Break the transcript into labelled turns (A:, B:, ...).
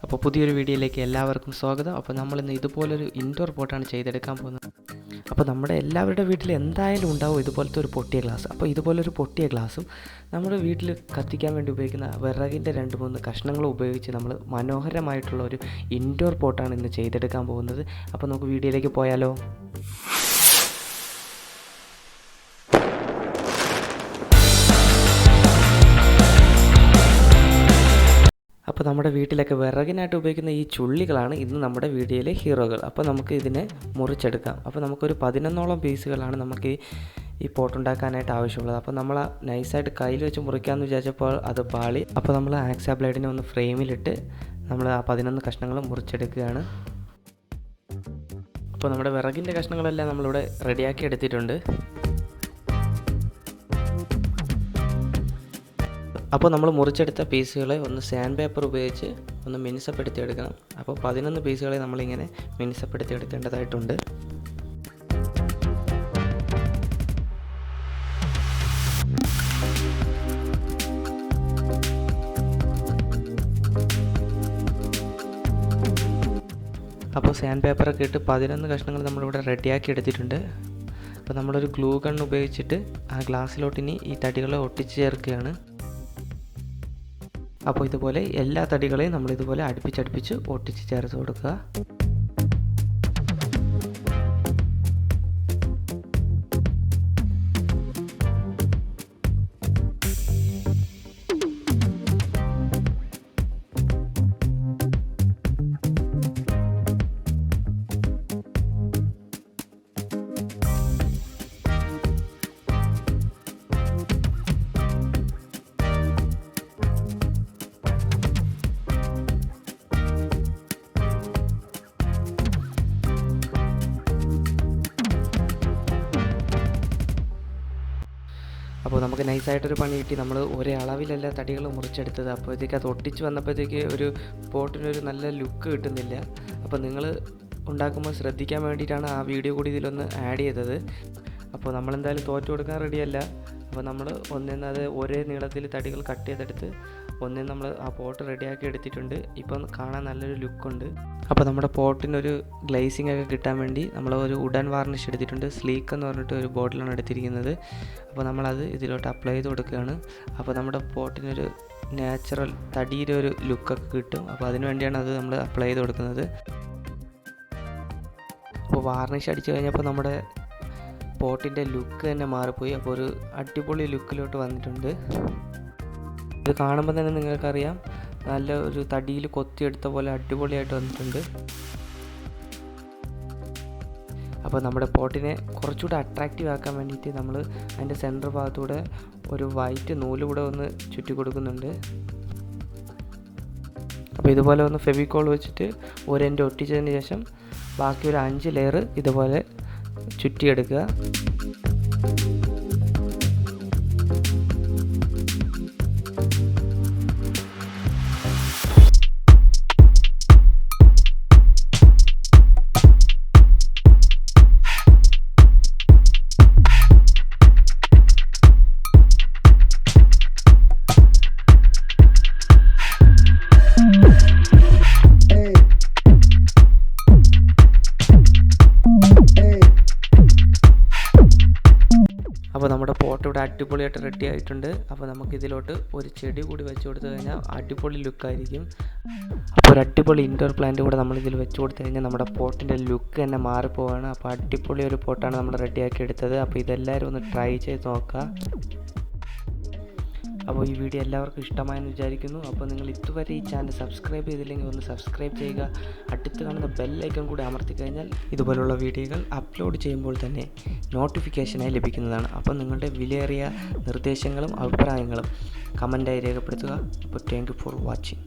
A: അപ്പോൾ പുതിയൊരു വീഡിയോയിലേക്ക് എല്ലാവർക്കും സ്വാഗതം. അപ്പോൾ നമ്മളിന്ന് ഇതുപോലൊരു ഇൻഡോർ പോട്ടാണ് ചെയ്തെടുക്കാൻ പോകുന്നത്. അപ്പോൾ നമ്മുടെ എല്ലാവരുടെ വീട്ടിൽ എന്തായാലും ഉണ്ടാവും ഇതുപോലത്തെ ഒരു പൊട്ടിയ ഗ്ലാസ്. അപ്പോൾ ഇതുപോലൊരു പൊട്ടിയ ഗ്ലാസും നമ്മുടെ വീട്ടിൽ കത്തിക്കാൻ വേണ്ടി ഉപയോഗിക്കുന്ന വിറകിൻ്റെ 2-3 കഷ്ണങ്ങൾ ഉപയോഗിച്ച് നമ്മൾ മനോഹരമായിട്ടുള്ള ഒരു ഇൻഡോർ പോട്ടാണ് ഇന്ന് ചെയ്തെടുക്കാൻ പോകുന്നത്. അപ്പോൾ നമുക്ക് വീഡിയോയിലേക്ക് പോയാലോ? അപ്പോൾ നമ്മുടെ വീട്ടിലൊക്കെ വിറകിനായിട്ട് ഉപയോഗിക്കുന്ന ഈ ചുള്ളികളാണ് ഇന്ന് നമ്മുടെ വീഡിയോയിലെ ഹീറോകൾ. അപ്പോൾ നമുക്ക് ഇതിനെ മുറിച്ചെടുക്കാം. അപ്പോൾ നമുക്കൊരു 11ഓളം പീസുകളാണ് നമുക്ക് ഈ പോട്ടുണ്ടാക്കാനായിട്ട് ആവശ്യമുള്ളത്. അപ്പോൾ നമ്മൾ നൈസായിട്ട് കയ്യിൽ വെച്ച് മുറിക്കാമെന്ന് വിചാരിച്ചപ്പോൾ അത് പാളി. അപ്പോൾ നമ്മൾ ആക്സാ ബ്ലേഡിനെ ഒന്ന് ഫ്രെയിമിലിട്ട് നമ്മൾ ആ 11 കഷ്ണങ്ങൾ മുറിച്ചെടുക്കുകയാണ്. അപ്പോൾ നമ്മുടെ വിറകിൻ്റെ കഷ്ണങ്ങളെല്ലാം നമ്മളിവിടെ റെഡിയാക്കി എടുത്തിട്ടുണ്ട്. അപ്പോൾ നമ്മൾ മുറിച്ചെടുത്ത പീസുകളെ ഒന്ന് സാൻഡ് പേപ്പർ ഉപയോഗിച്ച് ഒന്ന് മിനുസപ്പെടുത്തി എടുക്കണം. അപ്പോൾ 11 പീസുകളെ നമ്മളിങ്ങനെ മിനുസപ്പെടുത്തി എടുക്കേണ്ടതായിട്ടുണ്ട്. അപ്പോൾ സാൻഡ് പേപ്പറൊക്കെ ഇട്ട് 11 കഷ്ണങ്ങൾ നമ്മളിവിടെ റെഡിയാക്കി എടുത്തിട്ടുണ്ട്. അപ്പോൾ നമ്മളൊരു ഗ്ലൂ ഗൺ ഉപയോഗിച്ചിട്ട് ആ ഗ്ലാസ്സിലോട്ടിനി ഈ തടികളെ ഒട്ടിച്ച് ചേർക്കുകയാണ്. അപ്പോൾ ഇതുപോലെ എല്ലാ തടികളെയും നമ്മളിതുപോലെ അടുപ്പിച്ചടുപ്പിച്ച് ഒട്ടിച്ച് ചേർത്ത് കൊടുക്കുക. അപ്പോൾ നമുക്ക് നൈസായിട്ടൊരു പണി കിട്ടി. നമ്മൾ ഒരേ അളവിലല്ല തടികൾ മുറിച്ചെടുത്തത്. അപ്പോഴത്തേക്ക് അത് ഒട്ടിച്ച് വന്നപ്പോഴത്തേക്ക് ഒരു പോട്ടിനൊരു നല്ല ലുക്ക് കിട്ടുന്നില്ല. അപ്പോൾ നിങ്ങൾ ഉണ്ടാക്കുമ്പോൾ ശ്രദ്ധിക്കാൻ വേണ്ടിയിട്ടാണ് ആ വീഡിയോ കൂടി ഇതിലൊന്ന് ആഡ് ചെയ്തത്. അപ്പോൾ നമ്മളെന്തായാലും തോറ്റു കൊടുക്കാൻ റെഡിയല്ല. അപ്പോൾ നമ്മൾ ഒന്നേന്നത് ഒരേ നീളത്തിൽ തടികൾ കട്ട് ചെയ്തെടുത്ത് നമ്മൾ ആ പോട്ട് റെഡിയാക്കി എടുത്തിട്ടുണ്ട്. ഇപ്പം കാണാൻ നല്ലൊരു ലുക്കുണ്ട്. അപ്പോൾ നമ്മുടെ പോട്ടിനൊരു ഗ്ലേസിംഗ് ഒക്കെ കിട്ടാൻ വേണ്ടി നമ്മൾ ഒരു വുഡൻ വാർണിഷ് എടുത്തിട്ടുണ്ട്. സ്ലീക്ക് എന്ന് പറഞ്ഞിട്ട് ഒരു ബോട്ടിലാണ് എടുത്തിരിക്കുന്നത്. അപ്പോൾ നമ്മളത് ഇതിലോട്ട് അപ്ലൈ ചെയ്ത് കൊടുക്കുകയാണ്. അപ്പോൾ നമ്മുടെ പോട്ടിനൊരു നാച്ചുറൽ തടിയുടെ ഒരു ലുക്കൊക്കെ കിട്ടും. അപ്പോൾ അതിന് വേണ്ടിയാണ് അത് നമ്മൾ അപ്ലൈ ചെയ്ത് കൊടുക്കുന്നത്. അപ്പോൾ വാർണിഷ് അടിച്ചു കഴിഞ്ഞപ്പോൾ നമ്മുടെ പോട്ടിൻ്റെ ലുക്ക് തന്നെ മാറിപ്പോയി. അപ്പോൾ ഒരു അടിപൊളി ലുക്കിലോട്ട് വന്നിട്ടുണ്ട്. ഇത് കാണുമ്പോൾ തന്നെ നിങ്ങൾക്കറിയാം നല്ല ഒരു തടിയിൽ കൊത്തിയെടുത്ത പോലെ അടിപൊളിയായിട്ട് വന്നിട്ടുണ്ട്. അപ്പോൾ നമ്മുടെ പോട്ടിനെ കുറച്ചുകൂടെ അട്രാക്റ്റീവ് ആക്കാൻ വേണ്ടിയിട്ട് നമ്മൾ അതിൻ്റെ സെൻറ്റർ ഭാഗത്തൂടെ ഒരു വൈറ്റ് നൂല് കൂടെ ഒന്ന് ചുറ്റി കൊടുക്കുന്നുണ്ട്. അപ്പോൾ ഇതുപോലെ ഒന്ന് ഫെവിക്കോൾ വെച്ചിട്ട് ഒരു എൻഡ് ഒട്ടിച്ചതിന് ശേഷം ബാക്കി ഒരു 5 ലെയർ ഇതുപോലെ ചുറ്റിയെടുക്കുക. അപ്പോൾ നമ്മുടെ പോട്ട് ഇവിടെ അടിപൊളിയായിട്ട് റെഡി ആയിട്ടുണ്ട്. അപ്പോൾ നമുക്കിതിലോട്ട് ഒരു ചെടി കൂടി വെച്ച് കൊടുത്തു കഴിഞ്ഞാൽ അടിപൊളി ലുക്കായിരിക്കും. അപ്പോൾ ഒരു അടിപൊളി ഇൻഡോർ പ്ലാന്റ് കൂടെ നമ്മളിതിൽ വെച്ച് കൊടുത്തു കഴിഞ്ഞാൽ നമ്മുടെ പോട്ടിൻ്റെ ലുക്ക് തന്നെ മാറിപ്പോവാണ്. അപ്പോൾ അടിപൊളി ഒരു പോട്ടാണ് നമ്മൾ റെഡിയാക്കി എടുത്തത്. അപ്പോൾ ഇതെല്ലാവരും ഒന്ന് ട്രൈ ചെയ്ത് നോക്കുക. അപ്പോൾ ഈ വീഡിയോ എല്ലാവർക്കും ഇഷ്ടമായെന്ന് വിചാരിക്കുന്നു. അപ്പോൾ നിങ്ങൾ ഇതുവരെ ഈ ചാനൽ സബ്സ്ക്രൈബ് ചെയ്തില്ലെങ്കിൽ ഒന്ന് സബ്സ്ക്രൈബ് ചെയ്യുക. അടുത്ത് കാണുന്ന ബെല്ലൈക്കൺ കൂടി അമർത്തി കഴിഞ്ഞാൽ ഇതുപോലുള്ള വീഡിയോകൾ അപ്ലോഡ് ചെയ്യുമ്പോൾ തന്നെ നോട്ടിഫിക്കേഷനായി ലഭിക്കുന്നതാണ്. അപ്പോൾ നിങ്ങളുടെ വിലയേറിയ നിർദ്ദേശങ്ങളും അഭിപ്രായങ്ങളും കമൻറ്റായി രേഖപ്പെടുത്തുക. അപ്പോൾ താങ്ക് യു ഫോർ വാച്ചിങ്.